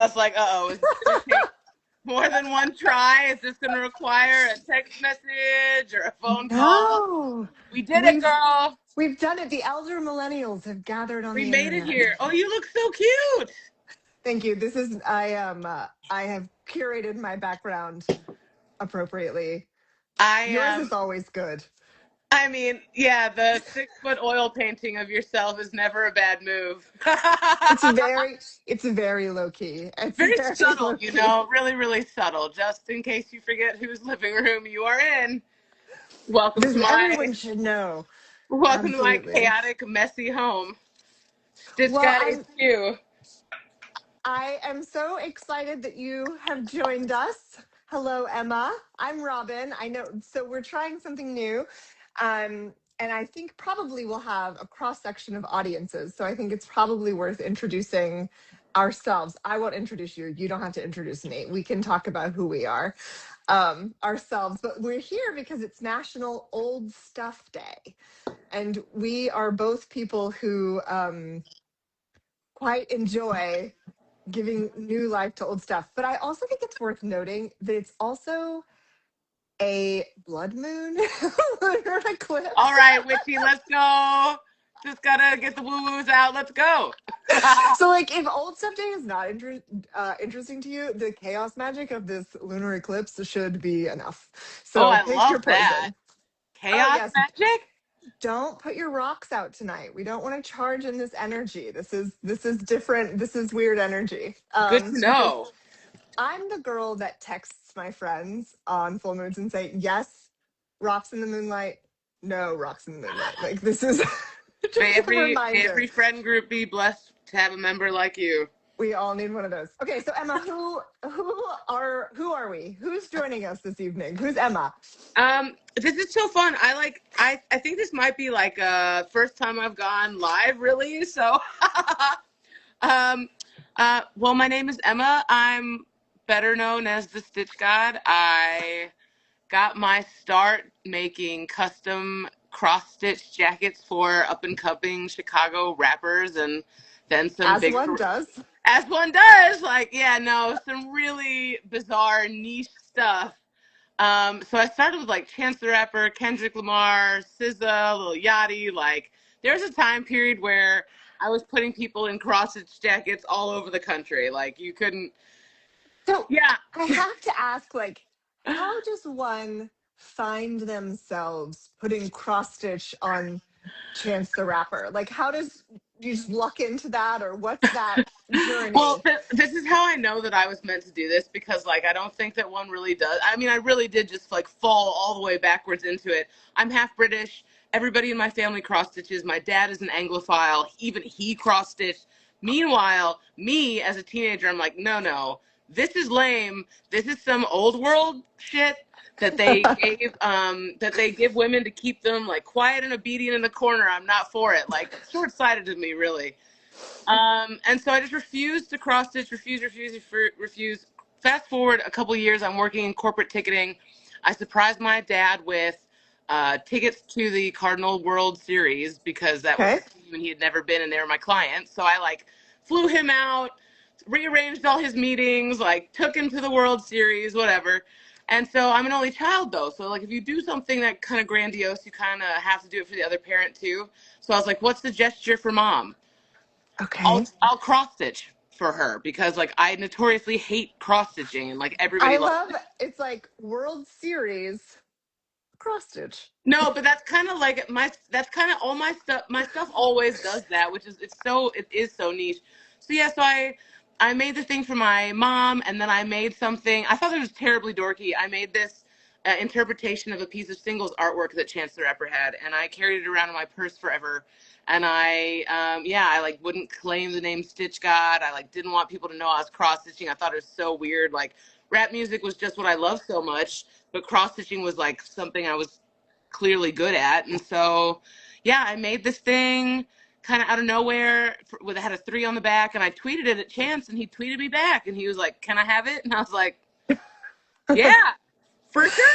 I was like, uh-oh, is this going to take more than one try? Is this going to require a text message or a phone call? No, We did it, we've girl. we've done it. The elder millennials have gathered on We the made it internet. here. Oh, you look so cute. Thank you. I have curated my background appropriately. I Yours is always good. I mean, yeah, the 6 foot oil painting of yourself is never a bad move. It's very low key. It's Very very subtle, low key. really, really subtle. Just in case you forget whose living room you are in. Welcome to This my everyone should know. welcome to my Absolutely. chaotic, messy home. Well, Stitchgawd HQ. I am so excited that you have joined us. Hello, Emma. I'm Robin. I know. So we're trying something new. And I think probably we'll have a cross section of audiences. So I think it's probably worth introducing ourselves. I won't introduce you. You don't have to introduce me. We can talk about who we are ourselves. But we're here because it's National Old Stuff Day. And we are both people who quite enjoy giving new life to old stuff. But I also think it's worth noting that it's also a blood moon lunar All eclipse. right, witchy, let's go. Just gotta get the woo woos out. Let's go. So, like, if old stuff day is not interesting to you, the chaos magic of this lunar eclipse should be enough. Oh, So, I pick your love that. poison. Oh, Chaos yes. magic? Don't put your rocks out tonight. We don't want to charge in this energy. This is different. This is weird energy. Good to Because know. I'm the girl that texts my friends on full moons and say, yes, rocks in the moonlight. No, rocks in the moonlight. Like, this is May just a every reminder. friend group be blessed to have a member like you. We all need one of those. Okay, so Emma, who are we? Who's joining us this evening? Who's Emma? This is so fun. I think this might be like first time I've gone live really. So um well, my name is Emma. I'm better known as the Stitch God. I got my start making custom cross stitch jackets for up and coming Chicago rappers, and then some As bigger, one does. as one does, like, yeah, no, some really bizarre niche stuff. So I started with like Chance the Rapper, Kendrick Lamar, SZA, Lil Yachty. Like, there's a time period where I was putting people in cross stitch jackets all over the country. Like, you couldn't, So yeah. I have to ask, like, how does one find themselves putting cross stitch on Chance the Rapper? Like, how does you just luck into that, or what's that Well, journey? this is how I know that I was meant to do this, because like I don't think that one really does. I mean, I really did just like fall all the way backwards into it. I'm half British. Everybody in my family cross stitches. My dad is an Anglophile. Even he cross stitched. Meanwhile, me as a teenager, I'm like, no, no, this is lame. This is some old world shit that they give women to keep them like quiet and obedient in the corner. I'm not for it. Like, it's short sighted of me, really. And so I just refused to cross stitch, refuse. Fast forward a couple years, I'm working in corporate ticketing. I surprised my dad with tickets to the Cardinal World Series, because that was Okay. his team and he had never been, and they were my client. So I like flew him out, rearranged all his meetings, like took him to the World Series, whatever. And so I'm an only child though. So like if you do something that kind of grandiose, you kind of have to do it for the other parent too. So I was like, what's the gesture for mom? Okay. I'll cross stitch for her, because like I notoriously hate cross stitching and like I everybody loves love it. it's like World Series cross stitch. No, but that's kind of like that's kind of all my stuff. My stuff always does that, which is it is so niche. So yeah, so I made the thing for my mom, and then I made something. I thought it was terribly dorky. I made this interpretation of a piece of singles artwork that Chance the Rapper had, and I carried it around in my purse forever. And I like wouldn't claim the name Stitchgawd. I like didn't want people to know I was cross stitching. I thought it was so weird. Like, rap music was just what I love so much, but cross stitching was like something I was clearly good at. And so, yeah, I made this thing kind of out of nowhere with it had a 3 on the back, and I tweeted it at Chance, and he tweeted me back, and he was like, "Can I have it?" And I was like, "Yeah, for sure."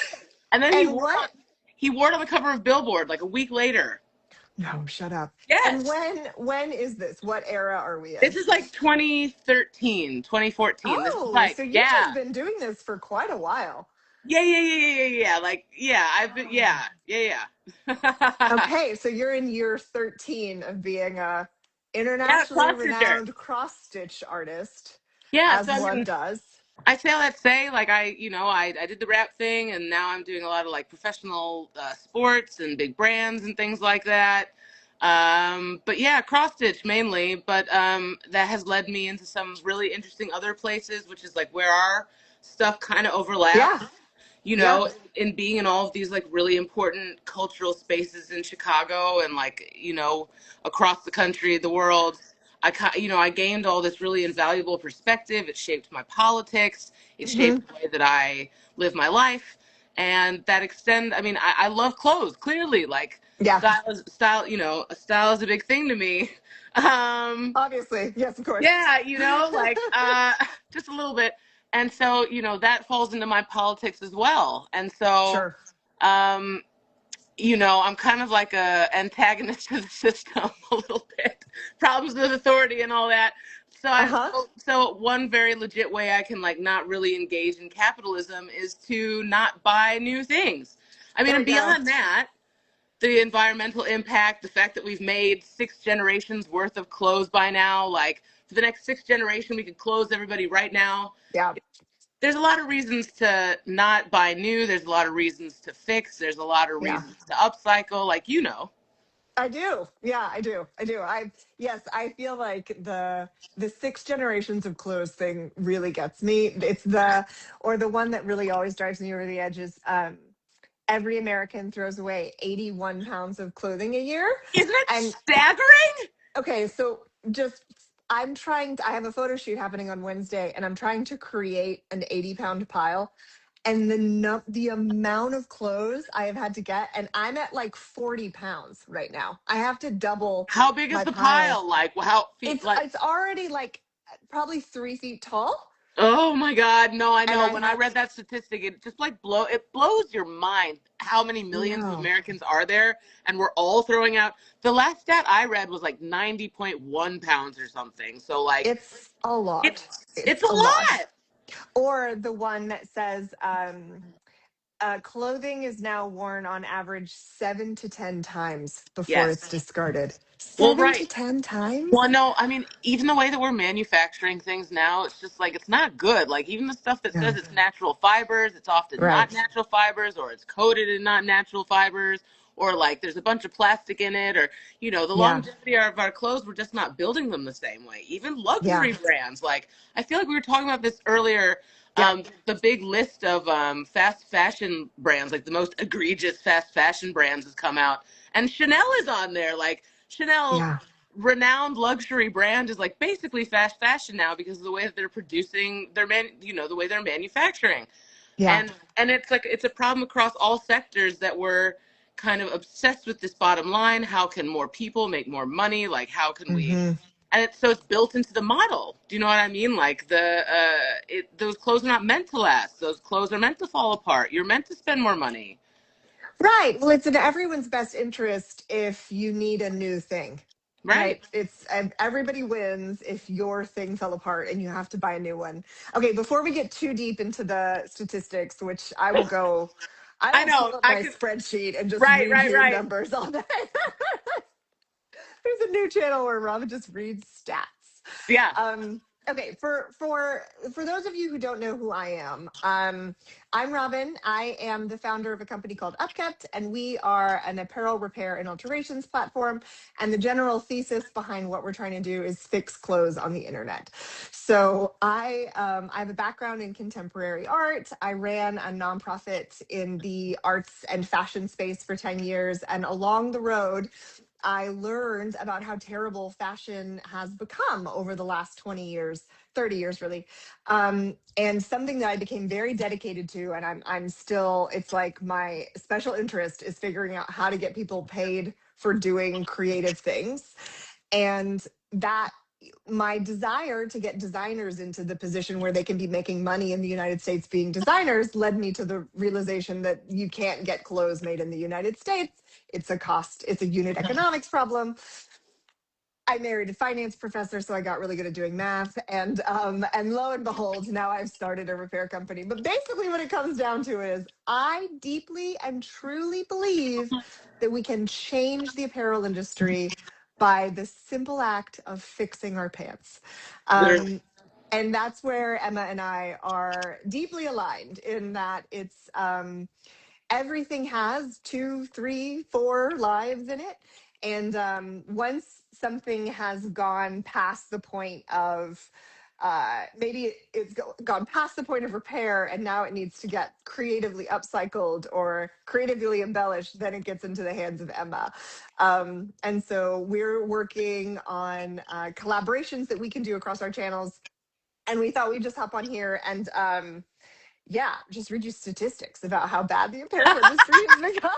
And then And what he wore it on the cover of Billboard like a week later. No, shut up. And Yes. when is this? What era are we This in? is like 2013, 2014. This is Oh, like, so you've yeah. just been doing this for quite a while. Yeah, yeah, yeah, yeah, yeah, yeah. Like, yeah, I've been, Oh. yeah, yeah, yeah. Okay, so you're in year 13 of being a Yeah, internationally cross stitcher. renowned cross stitch artist, Yeah, as so I one mean, does. I say all that to say, like, I did the rap thing, and now I'm doing a lot of like professional sports and big brands and things like that. But yeah, cross stitch mainly, but that has led me into some really interesting other places, which is like where our stuff kind of overlaps. Yeah, You yeah. know, in being in all of these like really important cultural spaces in Chicago and like, across the country, the world, I gained all this really invaluable perspective. It shaped my politics. It Hmm. shaped the way that I live my life. And I mean, I love clothes, clearly. Like Yeah, style is a big thing to me. Um, obviously. Yes, of course. yeah, like just a little bit. And so, that falls into my politics as well. And so, Sure. um, I'm kind of like a antagonist to the system a little bit. Problems with authority and all that. So I Uh-huh. so one very legit way I can like not really engage in capitalism is to not buy new things. I mean, There and we go. beyond that, the environmental impact, the fact that we've made 6 generations worth of clothes by now, like for the next 6 generation, we could clothe everybody right now. Yeah, There's a lot of reasons to not buy new. There's a lot of reasons to fix. There's a lot of yeah. reasons to upcycle, like I do. Yeah, I do. I do. Yes, I feel like the six generations of clothes thing really gets me. It's the one that really always drives me over the edge is every American throws away 81 pounds of clothing a year. Isn't it And staggering? okay, so just I have a photo shoot happening on Wednesday and I'm trying to create an 80-pound pile. And the amount of clothes I have had to get, and I'm at like 40 pounds right now. I have to double How big is my the pile. pile? Like, how feet? Like, It's already like probably 3 feet tall. oh my God, no, I And know. I When I have read that statistic, it just like it blows your mind how many millions of no, Americans are there, and we're all throwing out. The last stat I read was like 90.1 pounds or something. So like, it's a lot. it's It's a a lot. lot. Or the one that says clothing is now worn on average 7 to 10 times before it's Yes. discarded. Well, Seven to right. ten Well, times? no, I mean, even the way that we're manufacturing things now, it's just like it's not good. Like even the stuff that says No. it's natural fibers, it's often not Right. natural fibers, or it's coated in not natural fibers, or like there's a bunch of plastic in it, or the Yeah. longevity of our clothes, we're just not building them the same way. Even Yeah. luxury brands, like I feel like we were talking about this earlier. Yeah. The big list of fast fashion brands, like the most egregious fast fashion brands, has come out, and Chanel is on there. Like Chanel, Yeah. renowned luxury brand, is like basically fast fashion now because of the way that they're producing the way they're manufacturing. Yeah. And it's like it's a problem across all sectors that we're kind of obsessed with this bottom line. How can more people make more money? Like how can we? Hmm. And it's built into the model. Do you know what I mean? Like those clothes are not meant to last. Those clothes are meant to fall apart. You're meant to spend more money, Right. Well, it's in everyone's best interest if you need a new thing. right? Right. It's everybody wins if your thing fell apart and you have to buy a new one. Okay, before we get too deep into the statistics, which I I will pull know. up I my could. spreadsheet and just Right, read right, you right. numbers all day. There's a new channel where Robin just reads stats. Yeah. Okay, for those of you who don't know who I am, I'm Robin. I am the founder of a company called Upkept, and we are an apparel repair and alterations platform. And the general thesis behind what we're trying to do is fix clothes on the internet. So I have a background in contemporary art. I ran a nonprofit in the arts and fashion space for 10 years, and along the road, I learned about how terrible fashion has become over the last 20 years, 30 years really. And something that I became very dedicated to, and I'm still, it's like my special interest is figuring out how to get people paid for doing creative things. And that my desire to get designers into the position where they can be making money in the United States being designers led me to the realization that you can't get clothes made in the United States. It's a unit economics problem. I married a finance professor, so I got really good at doing math. And lo and behold, now I've started a repair company. But basically, what it comes down to is I deeply and truly believe that we can change the apparel industry by the simple act of fixing our pants. Literally. Um, and that's where Emma and I are deeply aligned in that everything has two, three, four lives in it. And once something has gone past the point of maybe gone past the point of repair and now it needs to get creatively upcycled or creatively embellished, then it gets into the hands of Emma. And so we're working on collaborations that we can do across our channels. And we thought we'd just hop on here and yeah, just read you statistics about how bad the apparel industry has become.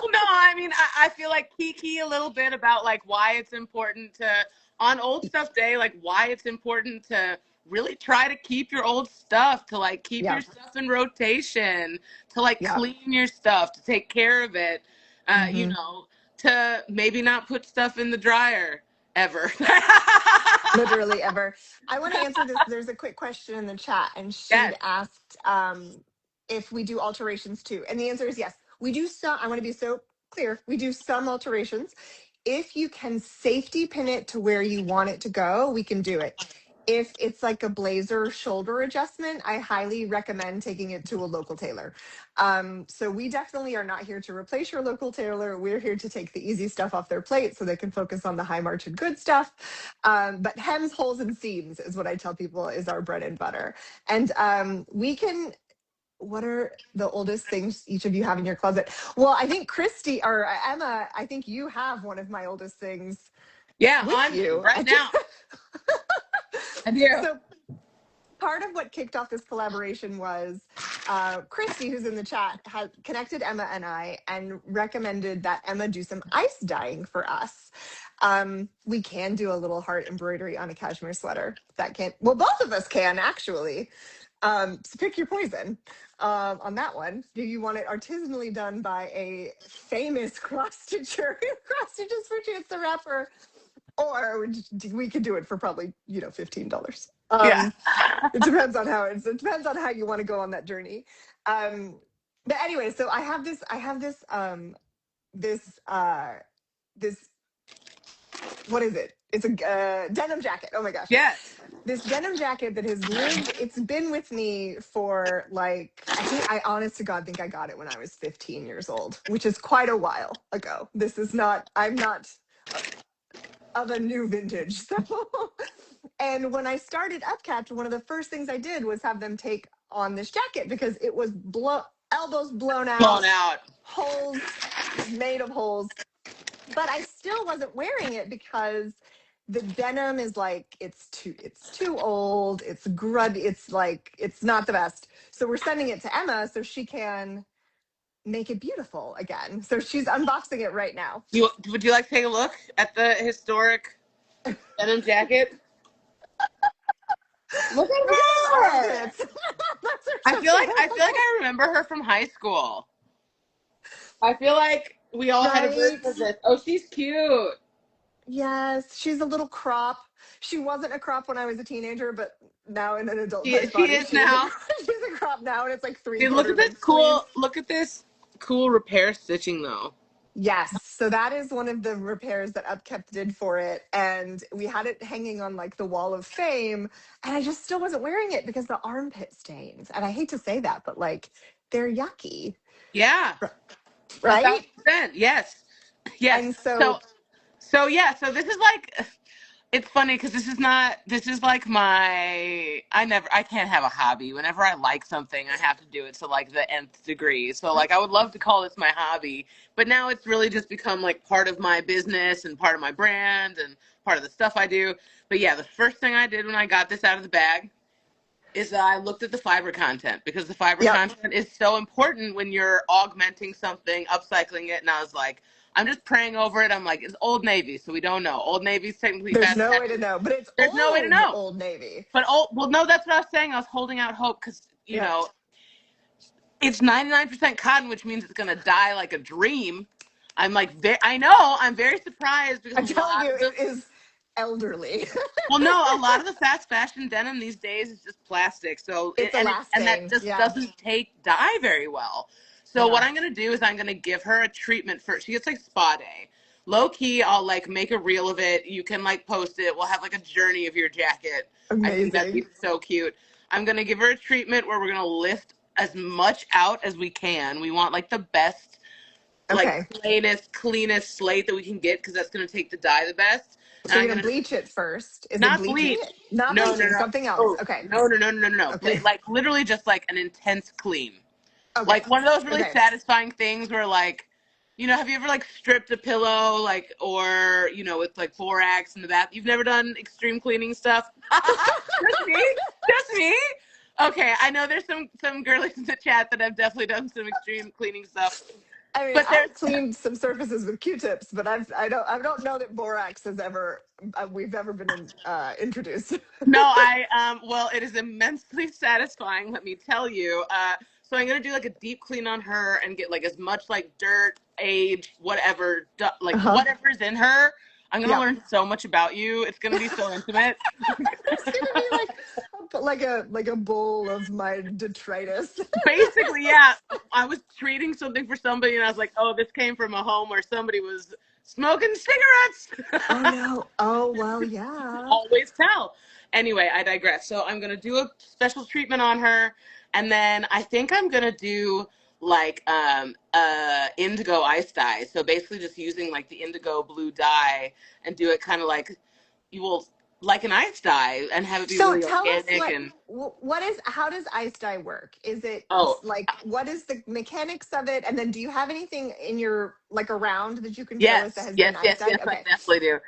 Well, no, I mean, I feel like Kiki a little bit about like why it's important to, on Old Stuff Day, like why it's important to really try to keep your old stuff, to like keep your Yeah, stuff in rotation, to like yeah. clean your stuff, to take care of it, you Hmm. know, to maybe not put stuff in the dryer ever. Literally ever. I want to answer this. There's a quick question in the chat, and she'd Yes. asked if we do alterations too. And the answer is yes. We do some, I want to be so clear. We do some alterations. If you can safety pin it to where you want it to go, we can do it. If it's like a blazer shoulder adjustment, I highly recommend taking it to a local tailor. So we definitely are not here to replace your local tailor. We're here to take the easy stuff off their plate so they can focus on the high margin good stuff. But hems, holes, and seams is what I tell people is our bread and butter. And we can. What are the oldest things each of you have in your closet? Well, I think Christy or Emma, I think you have one of my oldest things Yeah, with on me you. right now. I do. So part of what kicked off this collaboration was Christy, who's in the chat, had connected Emma and I and recommended that Emma do some ice dyeing for us. We can do a little heart embroidery on a cashmere sweater. That can, well, both of us can actually. So pick your poison on that one. Do you want it artisanally done by a famous cross stitcher who cross stitches for Chance the Rapper? Or we could do it for probably, $15. Yeah. It depends on it depends on how you want to go on that journey. But anyway, so this what is it? It's a denim jacket. Oh my gosh. Yes. This denim jacket that has lived, it's been with me for like, I honest to God think I got it when I was 15 years old, which is quite a while ago. I'm not of a new vintage. So, and when I started Upkept, one of the first things I did was have them take on this jacket because it was elbows blown Blown out, out. holes, just made of holes. But I still wasn't wearing it because the denim is like it's too old, it's grubby, it's not the best. So we're sending it to Emma so she can make it beautiful again. So she's unboxing it right now. Would you like to take a look at the historic denim jacket? Look Look at at her her. armpits. That's her I feel like chest I feel like I remember her from high school. I feel like we all had a version right? of this. Oh, she's cute. Yes, she's a little crop. She wasn't a crop when I was a teenager, but now in an adult She sized she body, is now. she's a crop now, and it's like three Dude, look quarter at this length sleeves. cool. Look at this cool repair stitching though. Yes, so that is one of the repairs that Upkept did for it, and we had it hanging on like the wall of fame, and I just still wasn't wearing it because the armpit stains, and I hate to say that, but like they're yucky, Yeah, right? 1,000%. Yes, yes. And So so, so yeah. So this is like. It's funny because this is like I can't have a hobby. Whenever I like something, I have to do it to like the nth degree. So like I would love to call this my hobby, but now it's really just become like part of my business and part of my brand and part of the stuff I do. But yeah, the first thing I did when I got this out of the bag is that I looked at the fiber content because the fiber yep, content is so important when you're augmenting something, upcycling it. And I was like, I'm just praying over it. I'm like, it's Old Navy, so we don't know. Old Navy's technically There's fast no way to fashion. know, but it's There's no way to know. Old Navy. But well, no, that's what I was saying. I was holding out hope because Yeah. it's 99% cotton, which means it's gonna die like a dream. I'm like, I know. I'm very surprised because a I'm telling lot you, of the it is elderly. well, no, a lot of the fast fashion denim these days is just plastic. So It's and that elasting. just Yeah. doesn't take dye very well. So what Yeah. I'm gonna do is I'm gonna give her a treatment for. She gets like spa day. Low key, I'll like make a reel of it. You can like post it. We'll have like a journey of your jacket. I think that'd be Amazing. so cute. I'm gonna give her a treatment where we're gonna lift as much out as we can. We want like the best, like Okay. plainest, cleanest slate that we can get because that's gonna take the dye the best. And So I'm you're gonna gonna bleach it first. Is it not bleaching bleach. it? Not No, no, bleaching, no. something else. Oh, Okay. no, no, no, no, no, no. Okay. Like literally just like an intense clean. Okay. Like one of those really Okay. satisfying things where like, have you ever like stripped a pillow like or with like borax in the bath? You've never done extreme cleaning stuff? Just me? Just me? Okay, I know there's some girlies in the chat that have definitely done some extreme cleaning stuff. I mean, But there's I've cleaned some surfaces with Q-tips, but I don't know that borax has ever we've ever been introduced. No, well, it is immensely satisfying, let me tell you. So I'm gonna do like a deep clean on her and get like as much like dirt, age, whatever, like Uh-huh. whatever's in her. I'm gonna Yep. learn so much about you. It's gonna be so intimate. There's gonna be like a bowl of my detritus. Basically, yeah. I was treating something for somebody, and I was like, "Oh, this came from a home where somebody was smoking cigarettes." Oh no. Oh well, yeah. Always tell. Anyway, I digress. So I'm gonna do a special treatment on her, and then I think I'm gonna do like indigo ice dye. So basically, just using like the indigo blue dye and do it kind of like you will like an ice dye and have it be So really tell us organic and how does ice dye work? Is it oh like what is the mechanics of it? And then do you have anything in your like around that you can show us that yes, has been yes, ice yes, dyed? yes, I Okay. definitely do.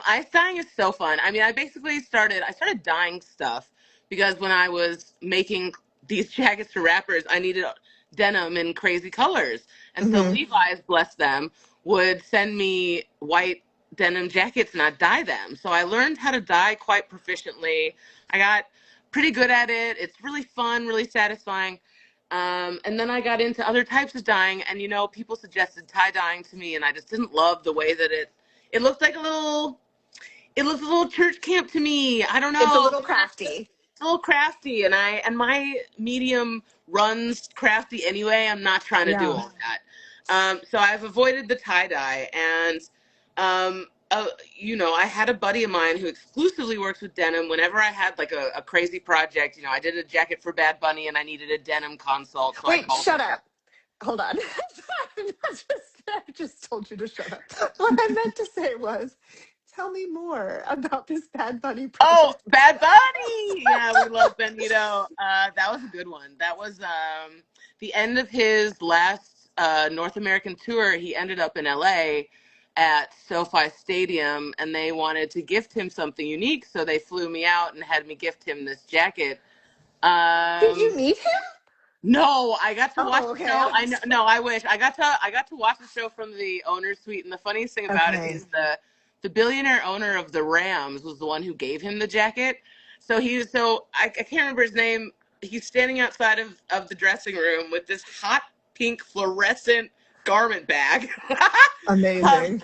Ice dyeing is so fun. I mean, I started dyeing stuff because when I was making these jackets for rappers, I needed denim in crazy colors. And so Hmm. Levi's, bless them, would send me white denim jackets and I'd dye them. So I learned how to dye quite proficiently. I got pretty good at it. It's really fun, really satisfying. And then I got into other types of dyeing, and people suggested tie dyeing to me, and I just didn't love the way that it looked like it looked a little church camp to me. I don't It's a know. little Maybe that's just crafty. it's a little crafty, and my medium runs crafty anyway. I'm not trying to do Yeah. all that. So I've avoided the tie dye, and I had a buddy of mine who exclusively works with denim. Whenever I had like a crazy project, I did a jacket for Bad Bunny, and I needed a denim consult, so I Wait, called shut him. up. Hold on. I just told you to shut up. What I meant to say was, tell me more about this Bad Bunny Oh, project. Bad Bunny! Yeah, we love Benito. That was a good one. That was the end of his last North American tour. He ended up in LA at SoFi Stadium, and they wanted to gift him something unique, so they flew me out and had me gift him this jacket. Did you Um, meet him? no, I got to watch Oh, the okay. show. I I know. was No, I wish I got to watch the show from the owner's suite. And the funniest thing about it okay. is the billionaire owner of the Rams was the one who gave him the jacket. I can't remember his name. He's standing outside of the dressing room with this hot pink fluorescent garment bag. um, Amazing.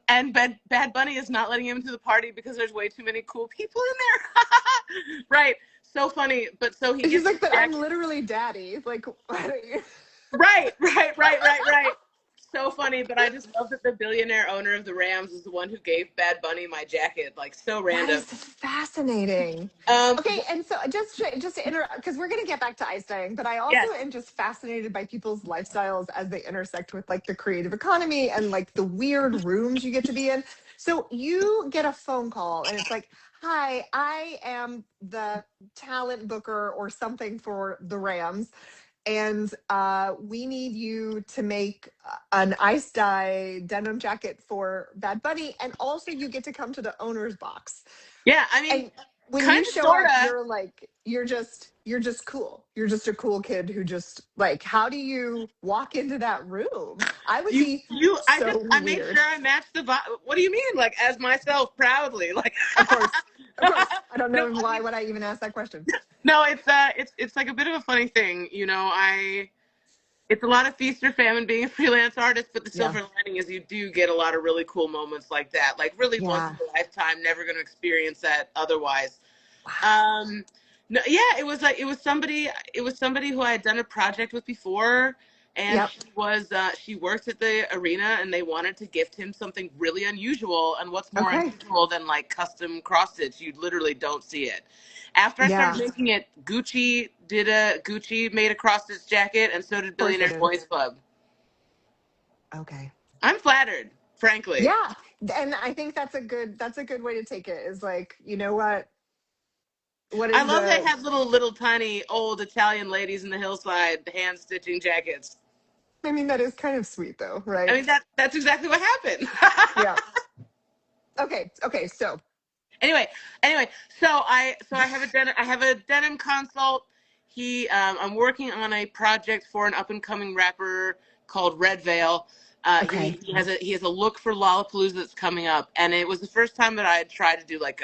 and Bad Bunny is not letting him into the party because there's way too many cool people in there. Right. So funny. But so he He's gets like, his but I'm jacket. literally daddy. Like, why don't you? Right, right, right, right, right. So funny, but I just love that the billionaire owner of the Rams is the one who gave Bad Bunny my jacket. Like so That random. is fascinating. Um, Okay, and so just to interrupt, because we're going to get back to ice dyeing, but I also yes, am just fascinated by people's lifestyles as they intersect with like the creative economy and like the weird rooms you get to be in. So you get a phone call and it's like, "Hi, I am the talent booker or something for the Rams, and we need you to make an ice dye denim jacket for Bad Bunny, and also you get to come to the owner's box." yeah. I mean, And when Kind you of, show up, sorta. you're just cool. You're just a cool kid who just like, how do you walk into that room? I would be so I made weird. sure I matched the vibe. What do you mean? Like, as myself proudly? Like, Of course. Of course. I don't no, know I why mean, would I even ask that question. no, it's like a bit of a funny thing. It's a lot of feast or famine being a freelance artist, but the Yeah. silver lining is you do get a lot of really cool moments like that. Like, really once Yeah. in a lifetime, never going to experience that otherwise. Wow. Um, no, yeah, it was somebody who I had done a project with before, and Yep. she works at the arena, and they wanted to gift him something really unusual. And what's more Okay. unusual than like custom cross stitch? You literally don't see it. After I started Yeah. making it, Gucci made a cross stitch jacket, and so did Of course they Billionaire did. Boys Club. Okay. I'm flattered, frankly. Yeah. And I think that's a good way to take it is like, you know what I is love they the have little tiny old Italian ladies in the hillside hand stitching jackets. I mean that is kind of sweet though, I right? mean that's exactly what happened. Yeah. Okay. Okay. So, anyway, anyway, so I have a denim consult. I'm working on a project for an up and coming rapper called Red Veil. okay. He has a look for Lollapalooza that's coming up, and it was the first time that I had tried to do like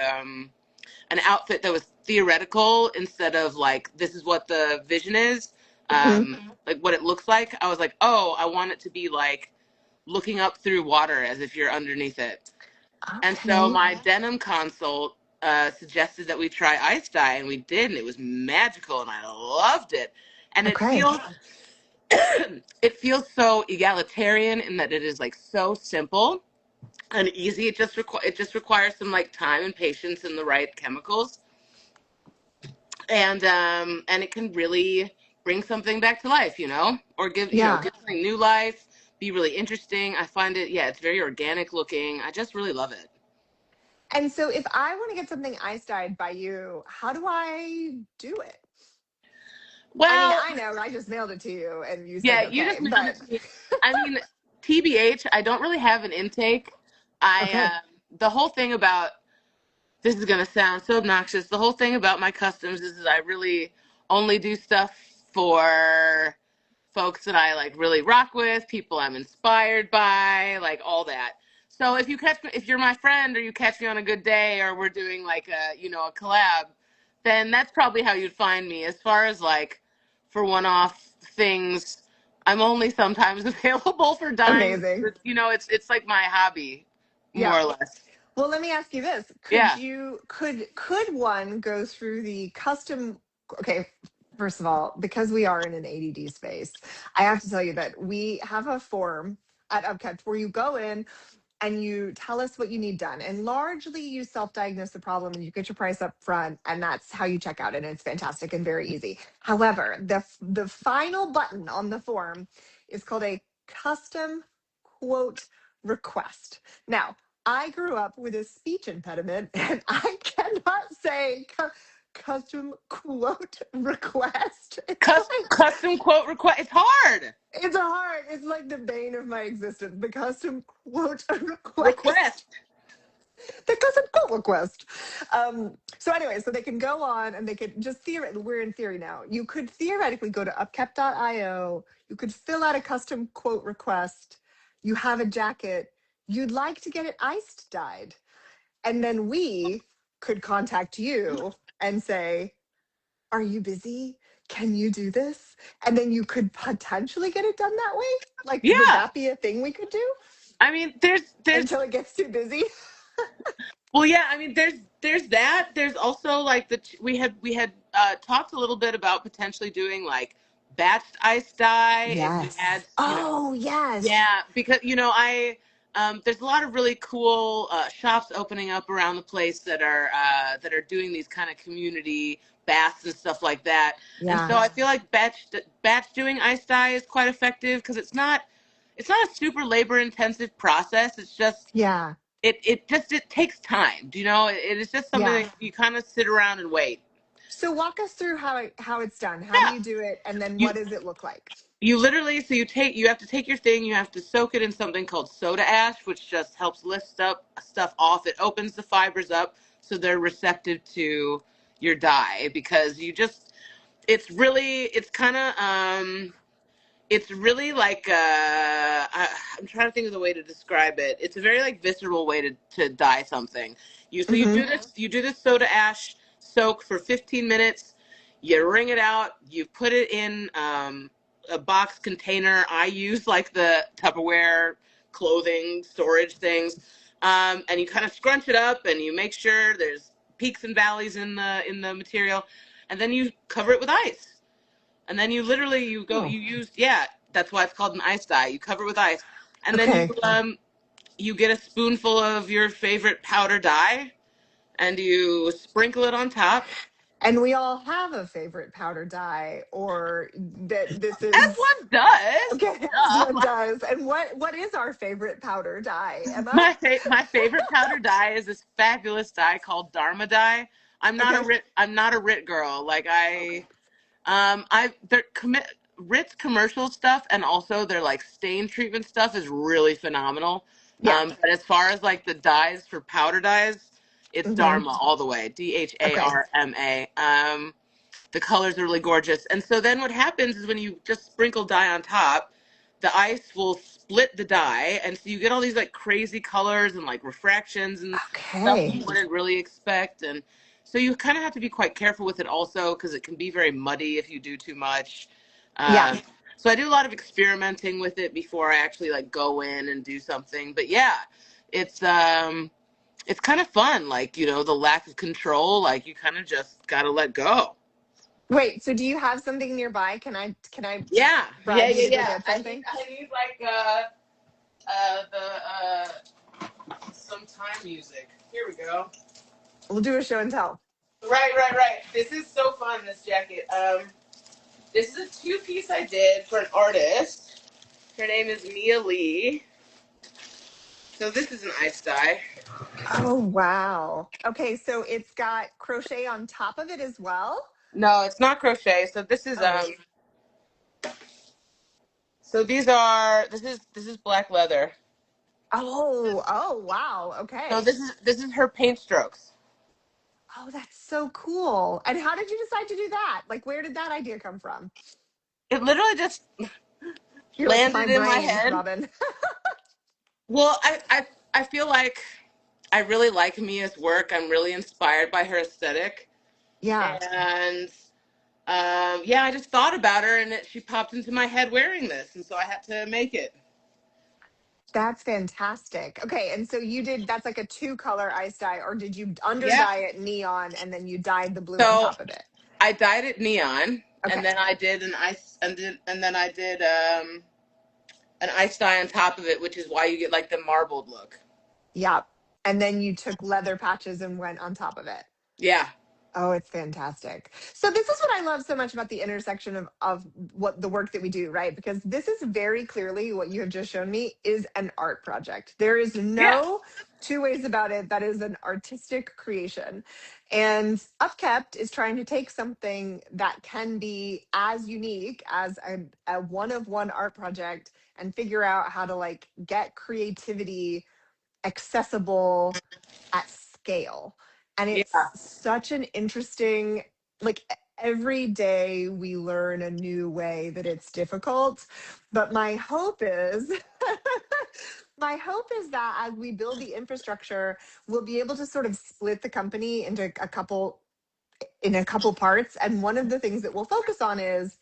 an outfit that was theoretical instead of like this is what the vision is, Mhm. like what it looks like. I was like, oh, I want it to be like looking up through water as if you're underneath it. And so Okay. my denim consult suggested that we try ice dye, and we did, and it was magical, and I loved it. And Okay. it feels so egalitarian in that it is like so simple and easy. It just requires some like time and patience and the right chemicals, and it can really bring something back to life, or Yeah. give something new life, be really interesting. I find it, yeah, it's very organic looking. I just really love it. And so if I want to get something ice dyed by you, how do I do it? I mean, Well, I know I just mailed it to you and you said yeah, you okay, just mailed but it to me. I mean, TBH, I don't really have an intake. I okay. The whole thing about this is going to sound so obnoxious. The whole thing about my customs is I really only do stuff for folks that I like really rock with, people I'm inspired by, like all that. So if you're my friend or you catch me on a good day or we're doing like a collab, then that's probably how you'd find me. As far as like for one-off things, I'm only sometimes available for dime. Amazing. It's like my hobby, more Yeah. or less. Well, let me ask you this. Yeah. Could one go through the custom okay, first of all, because we are in an ADD space, I have to tell you that we have a form at Upkept where you go in and you tell us what you need done. And largely you self-diagnose the problem and you get your price up front and that's how you check out and it's fantastic and very easy. However, the final button on the form is called a custom quote request. Now, I grew up with a speech impediment and I cannot say custom quote request. Custom quote request. It's hard. It's like the bane of my existence. The custom quote request. Request. The custom quote request. So anyway, so they can go on and they could just theoretically, we're in theory now. You could theoretically go to upkept.io. You could fill out a custom quote request. You have a jacket. You'd like to get it iced dyed. And then we could contact you and say, are you busy? Can you do this? And then you could potentially get it done that way. Like, would Yeah. that be a thing we could do I mean, there's until it gets too busy? well, yeah. I mean, there's that. There's also like we had talked a little bit about potentially doing like batched ice dye if we Yes. had, Oh, yes. yeah, because I there's a lot of really cool shops opening up around the place that are doing these kind of community baths and stuff like that. And Yeah. so I feel like batch doing ice dye is quite effective because it's not a super labor intensive process. It's just Yeah. it takes time. It is just something Yeah. that you kind of sit around and wait. So walk us through how it's done. How do Yeah. you do it? And then You what does it look like? You literally, so you have to take your thing, you have to soak it in something called soda ash, which just helps lift up stuff off. It opens the fibers up so they're receptive to your dye, because you just it's kind of it's really like I'm trying to think of the way to describe it. It's a very like visceral way to dye something. You Mm-hmm. you do this soda ash soak for 15 minutes. You wring it out. You put it in a box container. I use like the Tupperware clothing storage things, and you kind of scrunch it up and you make sure there's peaks and valleys in the material, and then you cover it with ice. And then you literally Oh, you use, yeah, that's why it's called an ice dye. You cover it with ice, and then okay. you get a spoonful of your favorite powder dye, and you sprinkle it on top. And we all have a favorite powder dye, or that this As is one does. okay, as Duh. one does. And what is our favorite powder dye, Emma? My favorite powder dye is this fabulous dye called Dharma dye. Okay. I'm not a Rit girl. Like Okay. I their commit Ritz commercial stuff, and also their like stain treatment stuff is really phenomenal. Yeah. But as far as like the dyes for powder dyes, it's Hmm. Dharma all the way. Okay. Dharma. The colors are really gorgeous. And so then what happens is when you just sprinkle dye on top, the ice will split the dye, and so you get all these like crazy colors and like refractions and stuff Okay. you wouldn't really expect. And so you kind of have to be quite careful with it also, because it can be very muddy if you do too much. Yeah. Uh, so I do a lot of experimenting with it before I actually like go in and do something. But yeah, it's um it's kind of fun. Like, the lack of control, like you kind of just got to let go. Wait, so do you have something nearby? Can I Yeah, bribe you to go yeah. get something? I need like the some time music. Here we go. We'll do a show and tell. Right. This is so fun. This jacket. This is a two-piece I did for an artist. Her name is Mia Lee. So this is an ice dye. Oh, wow. Okay, so it's got crochet on top of it as well. No, it's not crochet. So this is Oh. So this is black leather. Oh, wow. So Okay. this is her paint strokes. Oh, that's so cool. And how did you decide to do that? Like, where did that idea come from? It literally just You're like, my landed in my brain, head. Robin. Well, I feel like I really like Mia's work. I'm really inspired by her aesthetic, Yeah. and yeah, I just thought about her, and she popped into my head wearing this, and so I had to make it. That's fantastic. Okay, and so you did that's like a two color ice dye, or did you under Yeah. dye it neon and then you dyed the blue on So top of it? I dyed it neon, and Okay. then I did and then I did an ice dye on top of it, which is why you get like the marbled look. Yeah. And then you took leather patches and went on top of it. Yeah. Oh, it's fantastic. So this is what I love so much about the intersection of what the work that we do, right? Because this is very clearly what you have just shown me is an art project. There is Yeah. no two ways about it. That is an artistic creation. And Upkept is trying to take something that can be as unique as a one of one art project and figure out how to like get creativity accessible at scale. And it's Yeah. such an interesting, like every day we learn a new way that it's difficult. But my hope is, my hope is that as we build the infrastructure, we'll be able to sort of split the company into a couple parts. And one of the things that we'll focus on is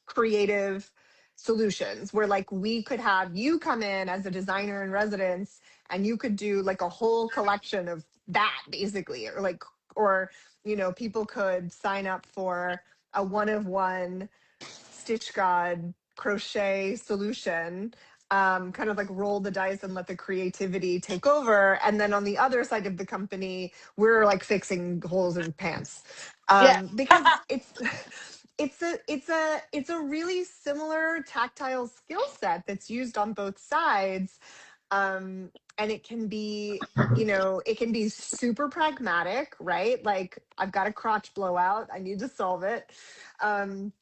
creative solutions where like we could have you come in as a designer in residence and you could do like a whole collection of that basically or people could sign up for a one of one Stitchgawd crochet solution, kind of like roll the dice and let the creativity take over. And then on the other side of the company, we're like fixing holes in pants, Yeah. because it's a really similar tactile skill set that's used on both sides, and it can be super pragmatic, right? Like I've got a crotch blowout, I need to solve it. Um,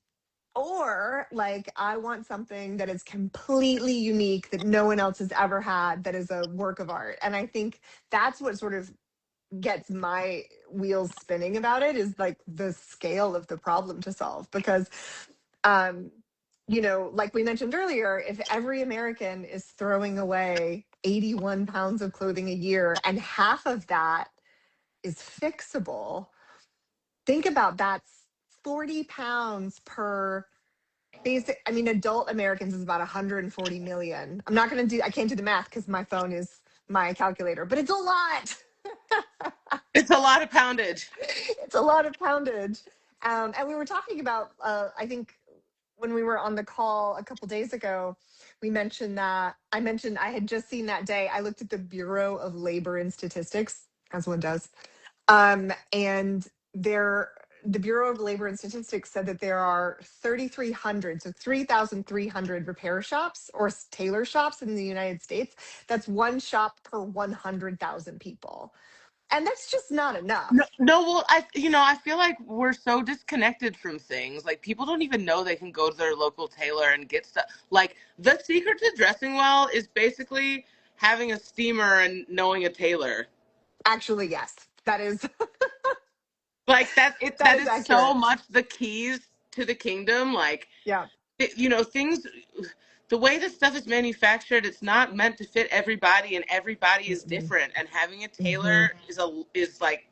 or like I want something that is completely unique that no one else has ever had that is a work of art. And I think that's what sort of gets my wheels spinning about it is like the scale of the problem to solve. Because um like we mentioned earlier, if every American is throwing away 81 pounds of clothing a year and half of that is fixable, think about that's 40 pounds per basic. I mean, adult Americans is about 140 million. I can't do the math because my phone is my calculator, but it's a lot. It's a lot of poundage. It's a lot of poundage. And we were talking about, I think when we were on the call a couple days ago, we mentioned that I had just seen that day. I looked at the Bureau of Labor and Statistics, as one does. And the Bureau of Labor and Statistics said that there are 3,300, so 3,300 repair shops or tailor shops in the United States. That's one shop per 100,000 people. And that's just not No, enough. no, well, I feel like we're so disconnected from things. Like people don't even know they can go to their local tailor and get stuff. Like the secret to dressing well is basically having a steamer and knowing a tailor. Actually, yes, that is Like that that is is so accurate. much the keys to the kingdom. Like Yeah. things, the way this stuff is manufactured, it's not meant to fit everybody, and everybody is Mm-mm. different. And having a Hmm. tailor is like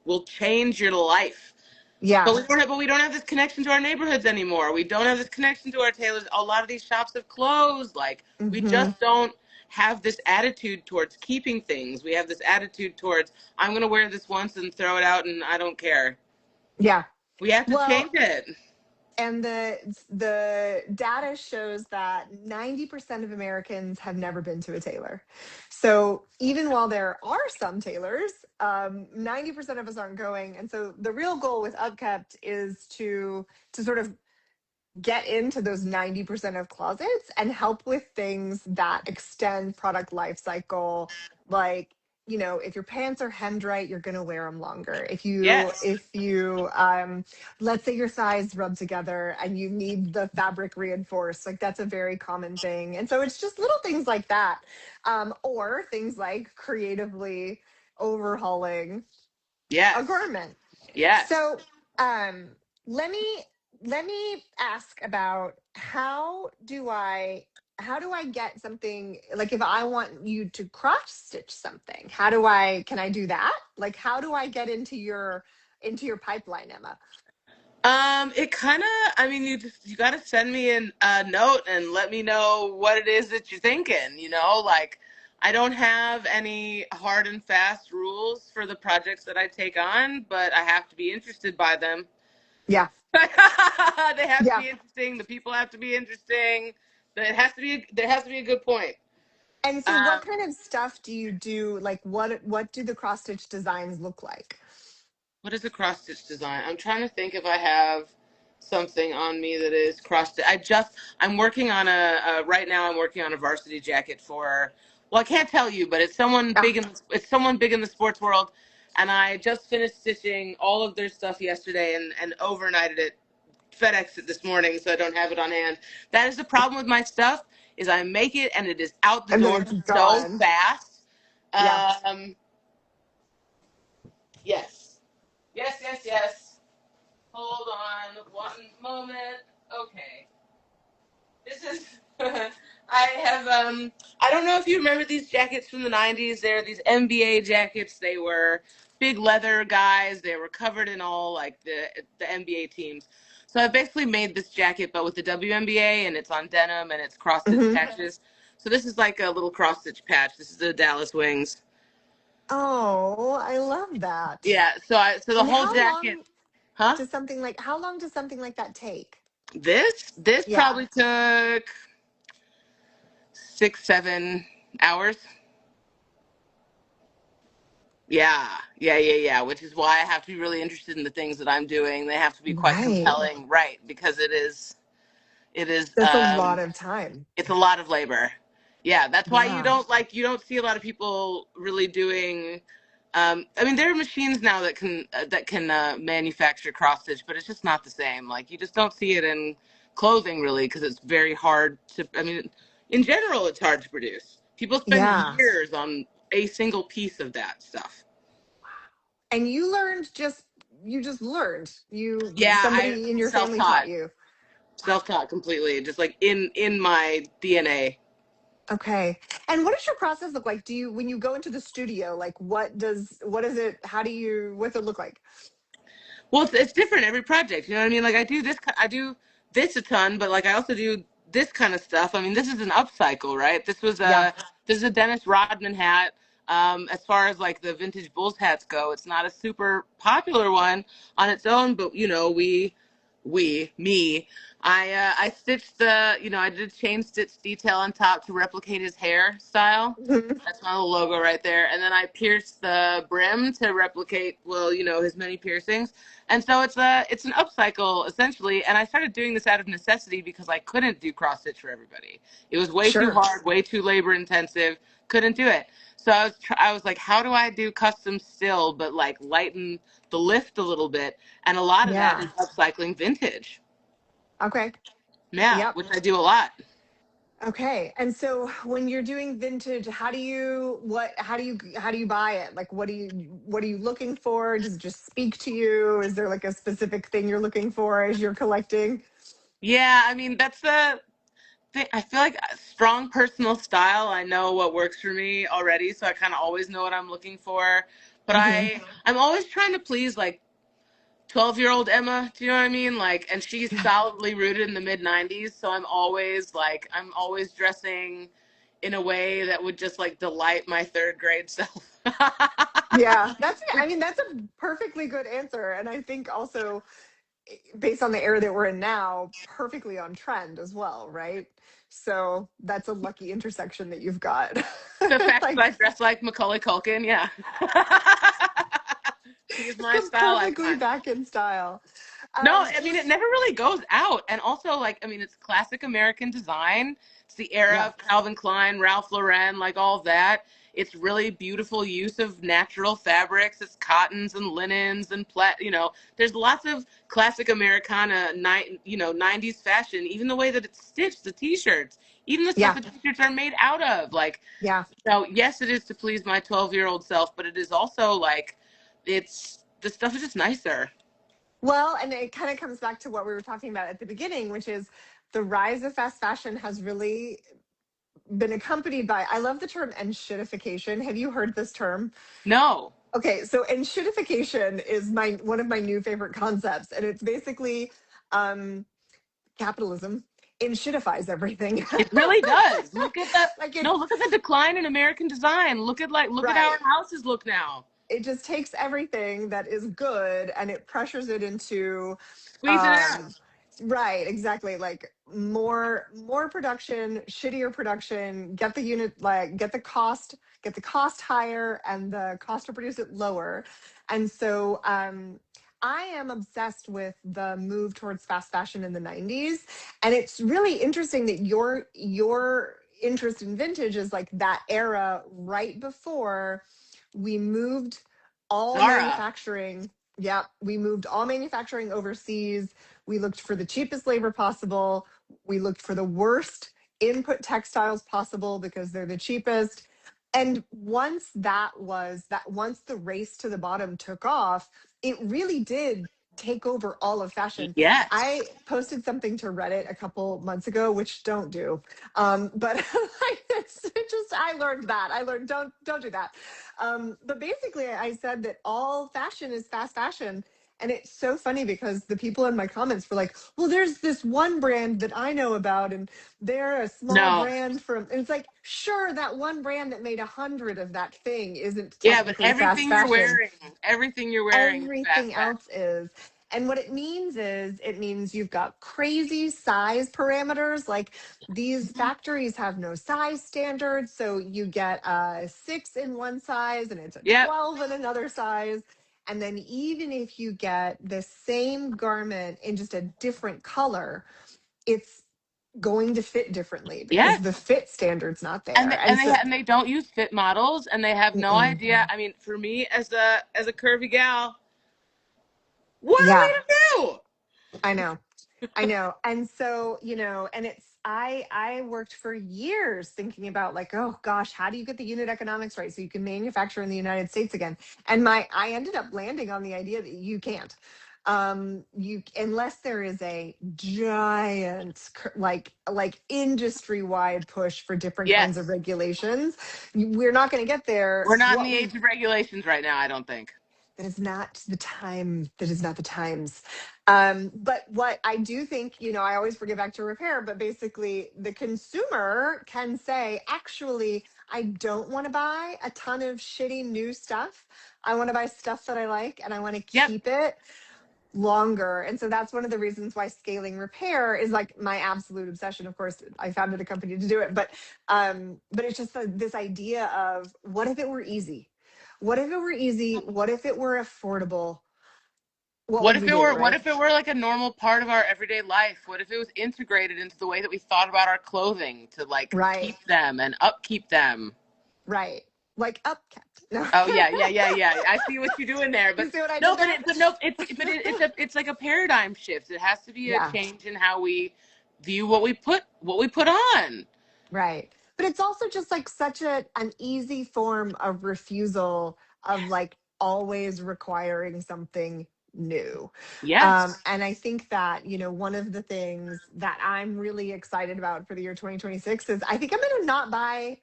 will change your life. Yeah. But we don't have this connection to our neighborhoods anymore. We don't have this connection to our tailors. A lot of these shops have closed. Like we Hmm. just don't have this attitude towards keeping things. We have this attitude towards I'm going to wear this once and throw it out and I don't care. Yeah. We have to Well, change it. and the data shows that 90% of Americans have never been to a tailor. So even while there are some tailors, 90% of us aren't going. And so the real goal with Upkept is to sort of get into those 90% of closets and help with things that extend product life cycle. Like, if your pants are hemmed right, you're going to wear them longer. Yes. If you let's say your thighs rub together and you need the fabric reinforced, like that's a very common thing. And so it's just little things like that. Or things like creatively overhauling a Yes. garment. Yes. So, um, let me let me ask about how do I get something, like if I want you to cross stitch something, can I do that? Like how do I get into your pipeline, Emma? It kind of, I mean, you got to send me a note and let me know what it is that you're thinking, like I don't have any hard and fast rules for the projects that I take on, but I have to be interested by them. Yeah. They have to Yeah. be interesting. The people have to be interesting. There has to be a good point. And so what Um, kind of stuff do you do? Like what do the cross stitch designs look like? What is a cross stitch design? I'm trying to think if I have something on me that is cross stitch. I'm working on right now I'm working on a varsity jacket for, well, I can't tell you, but Ah, it's someone big in the sports world. And I just finished stitching all of their stuff yesterday and overnighted it, FedEx it this morning, so I don't have it on hand. That is the problem with my stuff, is I make it and it is out the and then door it's so gone. fast. Yeah. Um, yes. Yes, yes, yes. Hold on one moment. Okay. This is I have I don't know if you remember these jackets from the 90s. They're these NBA jackets. They were big leather guys. They were covered in all like the NBA teams. So I basically made this jacket but with the WNBA, and it's on denim and it's cross stitch Hmm. patches. So this is like a little cross stitch patch. This is the Dallas Wings. Oh, I love that. Yeah, so the And whole jacket, huh? how long does something like that take? This Yeah. probably took 6 7 hours. Yeah, which is why I have to be really interested in the things that I'm doing. They have to be quite Right. compelling, right? Because it is That's a lot of time. it's a lot of labor. Yeah, that's why Yeah. you don't see a lot of people really doing. I mean, there are machines now that can manufacture cross stitch, but it's just not the same. Like you just don't see it in clothing really because it's very hard to. I mean, in general, it's hard to produce. People spend Yeah. years on a single piece of that stuff. And you learned you just learned. You Yeah, I somebody in your family self-taught. taught you. Self-taught completely, just like in my DNA. Okay. And what does your process look like? Do you when you go into the studio, like what is it how do you what's it look like? Well, it's different every project. You know what I mean? Like I do this a ton, but like I also do this kind of stuff. I mean, this is an upcycle, right? Yeah, This is a Dennis Rodman hat. As far as like the vintage Bulls hats go, it's not a super popular one on its own, but you know, me, I stitched I did chain stitch detail on top to replicate his hairstyle. Mhm. That's my little logo right there. And then I pierced the brim to replicate, well, his many piercings. And so it's an upcycle essentially. And I started doing this out of necessity because I couldn't do cross stitch for everybody. It was way too Sure. hard, way too labor intensive. Couldn't do it. So I was like, how do I do custom still, but like lighten the lift a little bit? And a lot of that is Yeah. upcycling vintage. Okay. Yeah, Yep. which I do a lot. Okay. And so when you're doing vintage, how do you buy it? Like what are you looking for? Does it just speak to you? Is there like a specific thing you're looking for as you're collecting? Yeah, I mean that's the thing. I feel like a strong personal style. I know what works for me already, so I kind of always know what I'm looking for. But Hmm. I'm always trying to please like 12-year-old Emma. Do you know what I mean? Like, and she's Yeah. solidly rooted in the mid '90s, so I'm always dressing in a way that would just like delight my third grade self. Yeah. I mean, that's a perfectly good answer. And I think also based on the era that we're in now, perfectly on trend as well, right? So that's a lucky intersection that you've got. The fact that Like I dress like Macaulay Culkin, yeah. He is my come style perfectly icon. back in style. No, I Well, mean it never really goes out. And also like I mean it's classic American design. It's the era yeah, of Calvin Klein, Ralph Lauren, like all that. It's really beautiful use of natural fabrics. It's cottons and linens and there's lots of classic Americana 90s fashion, even the way that it's stitched, the t-shirts, even the stuff yeah, the t-shirts are made out of. Like yeah. so yes, it is to please my 12-year-old self, but it is also like it's the stuff is just nicer. Well, and it kind of comes back to what we were talking about at the beginning, which is the rise of fast fashion has really been accompanied by, I love the term enshittification. Have you heard this term? No. Okay, so enshittification is my one of my new favorite concepts, and it's basically um, capitalism enshittifies everything. It really does. Look at the Like it, no, look at the decline in American design. Look at how right? our houses look now. It just takes everything that is good and it pressures it into Squeeze it out. um right, exactly, like more production, shittier production, get the unit, like get the cost higher and the cost to produce it lower. And so I am obsessed with the move towards fast fashion in the 90s, and it's really interesting that your interest in vintage is like that era right before we moved all Zara. manufacturing. Yeah, we moved all manufacturing overseas. We looked for the cheapest labor possible. We looked for the worst input textiles possible because they're the cheapest. And once the race to the bottom took off, it really did take over all of fashion. Yes. I posted something to Reddit a couple months ago, which don't do. But it's just I learned that. I learned don't do that. But basically I said that all fashion is fast fashion. And it's so funny because the people in my comments were like, well, there's this one brand that I know about, and they're a small No. brand from, and it's like, sure, that one brand that made 100 of that thing isn't Yeah, but technically fast everything you're wearing is fast everything fashion. else is. And what it means is it means you've got crazy size parameters. Like these factories have no size standards. So you get a 6 in one size and it's a Yep. 12 in another size. And then even if you get the same garment in just a different color, it's going to fit differently because the Yes. fit standard's not there. And so, And they don't use fit models and they have no mm-mm. idea. I mean, for me as a curvy gal, what are Yeah, we to do? I know. I know. And so, and it's I worked for years thinking about like, oh gosh, how do you get the unit economics right so you can manufacture in the United States again? And my I ended up landing on the idea that you can't. You unless there is a giant like industry-wide push for different kinds of Yes. regulations, we're not going to get there. We're not in What the we age of regulations right now, I don't think. That is not the time. That is not the times. But what I do think, I always forget back to repair, but basically the consumer can say, actually, I don't want to buy a ton of shitty new stuff. I want to buy stuff that I like and I want to Yep. keep it longer. And so that's one of the reasons why scaling repair is like my absolute obsession. Of course, I founded a company to do it, but it's just this idea of what if it were easy? What if it were easy? What if it were affordable? What would we do, What right? if it were like a normal part of our everyday life? What if it was integrated into the way that we thought about our clothing to like Right, keep them and upkeep them? right. Like Upkept. No. Oh yeah, yeah, yeah, yeah. I see what you're doing there, You but see what I no, did there? it's like a paradigm shift. It has to be a Yeah. change in how we view what we put on. Right. But it's also just like such an easy form of refusal of like always requiring something new. Yes. And I think that, one of the things that I'm really excited about for the year 2026 is I think I'm going to not buy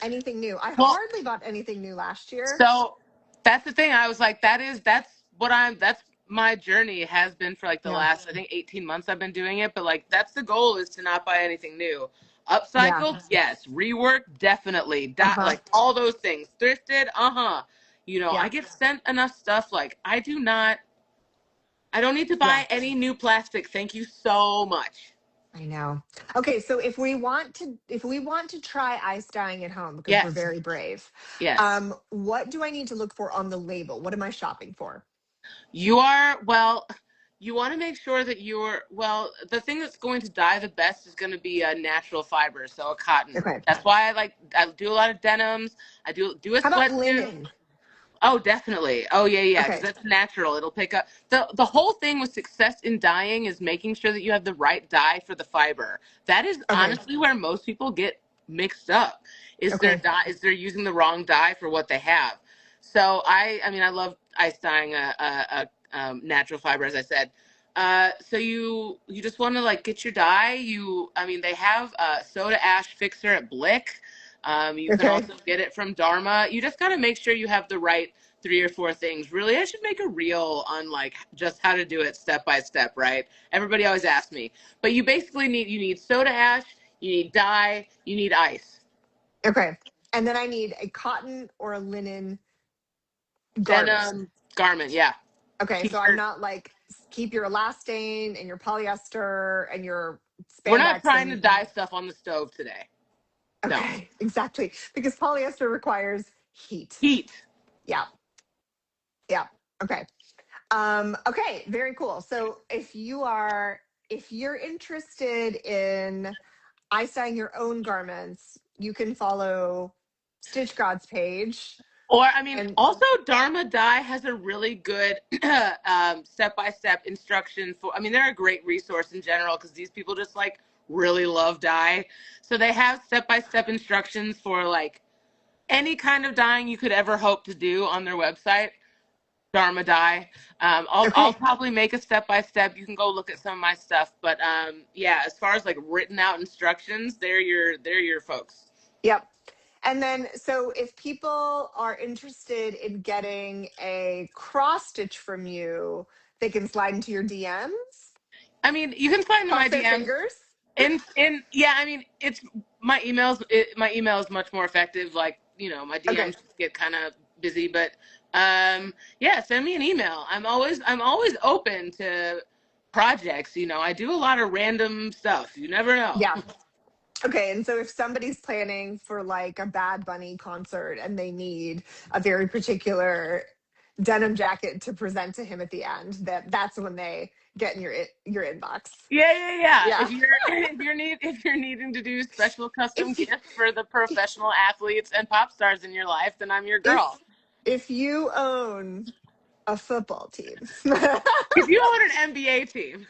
anything new. I Well, hardly bought anything new last year. so that's the thing. I was like, that's my journey has been for like the Yeah. last, I think 18 months I've been doing it. But like, that's the goal is to not buy anything new. Yeah. Upcycled, yes. Rework, definitely. Uh-huh. Like all those things. Thrifted, uh-huh. I Yeah. get sent enough stuff. Like, I don't need to Yeah. buy any new plastic. Thank you so much. I know. Okay, so if we want to try ice dyeing at home because we're Yes. very brave, Yes. what do I need to look for on the label? What am I shopping for? Well, you want to make sure that the thing that's going to dye the best is going to be a natural fiber, so a cotton. Okay. That's why I do a lot of denims. I do a How about sweatsuit. linen? Oh, definitely. Oh, yeah, yeah, because Okay. that's natural. It'll pick up. The whole thing with success in dyeing is making sure that you have the right dye for the fiber. That is Okay. honestly where most people get mixed up. Okay. Is they're using the wrong dye for what they have. So I mean, I love ice dyeing a natural fiber, as I said. So you just want to like get your dye. I mean, they have soda ash fixer at Blick. You can Okay. also get it from Dharma. You just got to make sure you have the right 3 or 4 things. Really, I should make a reel on like just how to do it step by step, right? Everybody always asks me. But you need soda ash, you need dye, you need ice. Okay. And then I need a cotton or a linen garment. Denim garment, yeah. Okay, so I'm T-shirt. not like keep your elastane and your polyester and your We're not spandex trying to and dye stuff on the stove today. No. okay, exactly. Because polyester requires heat. Heat. Yeah. Yeah. Okay. Okay, very cool. So if you're interested in dyeing your own garments, you can follow Stitchgawd's page. Or, I mean, And also Dharma Dye has a really good step-by-step instruction for, I mean, they're a great resource in general because these people just like really love dye. So they have step-by-step instructions for like any kind of dyeing you could ever hope to do on their website, Dharma Dye. I'll okay, probably make a step-by-step. You can go look at some of my stuff. But yeah, as far as like written out instructions, they're your folks. yep. And then so if people are interested in getting a cross stitch from you, they can slide into your DMs, I mean, you can find my cross their DMs. fingers. In yeah, I mean, it's my email is much more effective. Like, my Okay. DMs get kind of busy, but yeah, send me an email. I'm always open to projects. I do a lot of random stuff. You never know. Yeah. Okay, and so if somebody's planning for like a Bad Bunny concert and they need a very particular denim jacket to present to him at the end, that's when they get in your inbox. Yeah, yeah, yeah. Yeah. If you're needing to do special custom If gifts for the professional athletes and pop stars in your life, then I'm your if girl. if you own A football team. If you own an NBA team,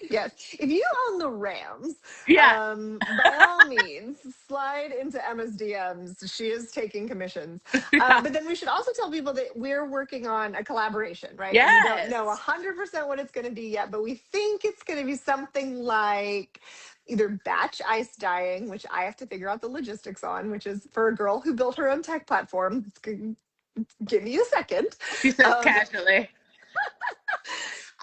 Yes. If you own the Rams, yeah, by all means, slide into Emma's DMs. She is taking commissions. yeah, But then we should also tell people that we're working on a collaboration, right? And we don't know yes. 100% what it's going to be yet, but we think it's going to be something like either batch ice dyeing, which I have to figure out the logistics on, which is for a girl who built her own tech platform. Give me a second. She says Um, casually.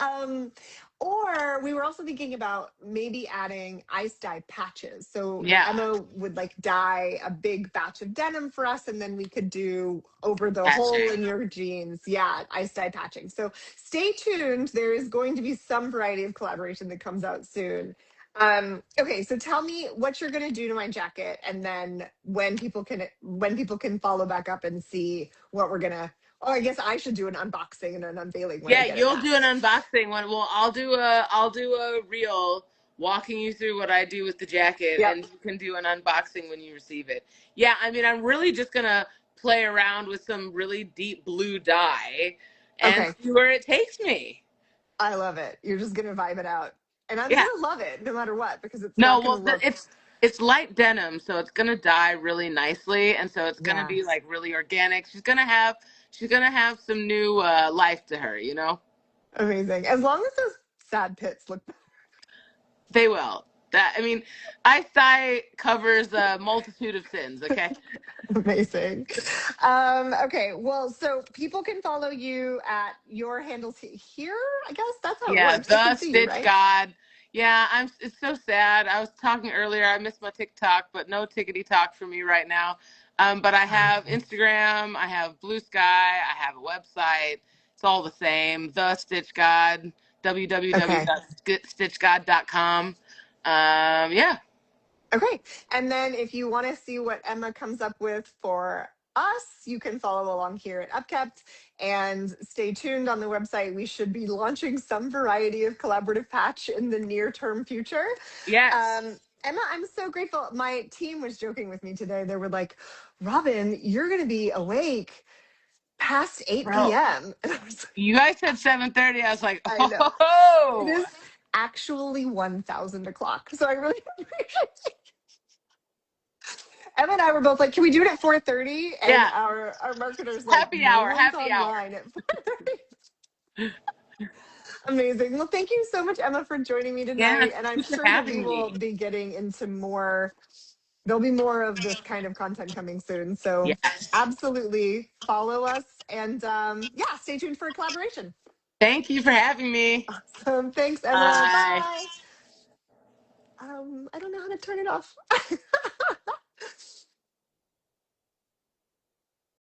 um, or we were also thinking about maybe adding ice dye patches. So Yeah, Emma would like dye a big batch of denim for us, and then we could do over the hole patching. in your jeans. Yeah, ice dye patching. So stay tuned. There is going to be some variety of collaboration that comes out soon. Okay, so tell me what you're gonna do to my jacket, and then when people can follow back up and see what we're gonna. Oh, I guess I should do an unboxing and an unveiling when I Yeah, get it you'll do back. an unboxing one. Well, I'll do a reel walking you through what I do with the jacket, Yep. and you can do an unboxing when you receive it. Yeah, I mean, I'm really just gonna play around with some really deep blue dye and Okay. see where it takes me. I love it. You're just gonna vibe it out. And I'm Yeah. gonna love it no matter what, because it's No, not gonna well, look. it's light denim, so it's gonna dye really nicely, and so it's gonna be Yes. like really organic. She's gonna have some new life to her, you know. Amazing. As long as those sad pits look They will. That I mean, ice dye covers a multitude of sins. Okay. amazing. Okay, well, so people can follow you at your handles here. I guess that's how it Yeah, works. They can the see you, Stitch right? God. Yeah, I'm. It's so sad. I was talking earlier. I missed my TikTok, but no tickety talk for me right now. But I have Instagram. I have Blue Sky. I have a website. It's all the same. The Stitch God. Okay. www.stitchgawd.com. Yeah. Okay. And then if you want to see what Emma comes up with for us, you can follow along here at Upkept and stay tuned on the website. We should be launching some variety of collaborative patch in the near term future. Yes. Emma, I'm so grateful. My team was joking with me today. They were like, Robin, you're going to be awake past 8 Bro, p.m. And I was like, you guys said 7:30. I was like, I know. It oh. is actually 1,000 o'clock. So I really appreciate. Emma and I were both like, "Can we do it at 4:30?" And Yeah. our marketer's like, Happy "No hour. one's Happy hour. online at 4:30." Amazing. Well, thank you so much, Emma, for joining me Yeah. tonight. And I'm Thank you for sure that we having will me. be getting into more. There'll be more of this kind of content coming soon. So Yes. absolutely follow us, and yeah, stay tuned for a collaboration. Thank you for having me. Thanks, Emma. Bye. Bye. I don't know how to turn it off.